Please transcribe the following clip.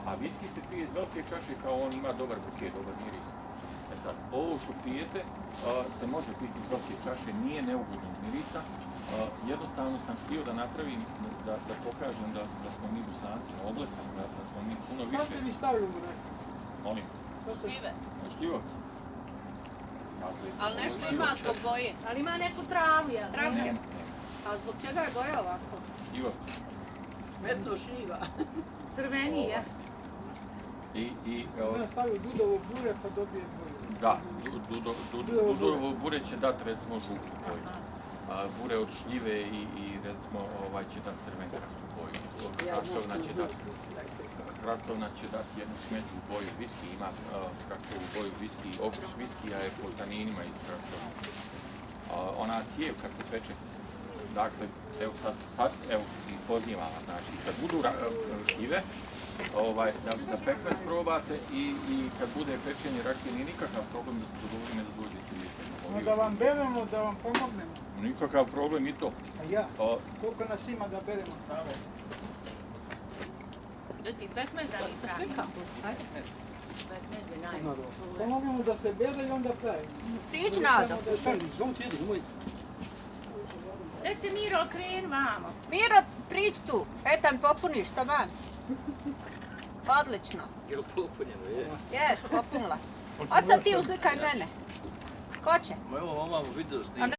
A viski se pije iz velike čaše kao on ima dobar buket, dobar miris. E sad, ovo što pijete se može piti iz velike čaše, nije neugodnog mirisa. Jednostavno sam htio da napravim, da pokažem da smo mi Bosanci oblesni, da smo mi puno više... Šta ste vi stavili u reku? Molim? Šljive. Šljivovci. Ali nešto ima zbog boje. Ali ima neku travu, jel? Travke. A zbog čega je boja ovako? Šljivovci. Medno šljiva. Crveni, je. Ja stavio dudovo bure pa dobije boju. Da, dudovo bure će dati recimo žutu boju. Bure od šljive i recimo će dati crvenkastu boju. Hrastovna će dati jednu smeđu boju viski, ima hrastovu boju viski, okus viskija je po taninima iz hrastovna. Ona cijev kad se peče, dakle, evo sad evo i pozivam vas, znači kad budu šljive, da pekmez probate i kad bude pečenje rakije, nije nikakav problem da se dogovorime da dođete uvijek. Da vam beremo, da vam pomognemo. Nikakav problem i to. A ja? Koliko nas ima da beremo trave? Da ti pekmez da mi pravi. Pekmez je najbolji. Pomognemo da se bere i onda pravi. Priđi Nado. Gdje se Miro okreni, mamo? Miro, priđi tu. Etan, popuniš taman. Odlično. Je li popunjeno, je? Jes, popunila. Od sad ti uslikaj mene. Ko će? Evo, ovamo video snimku.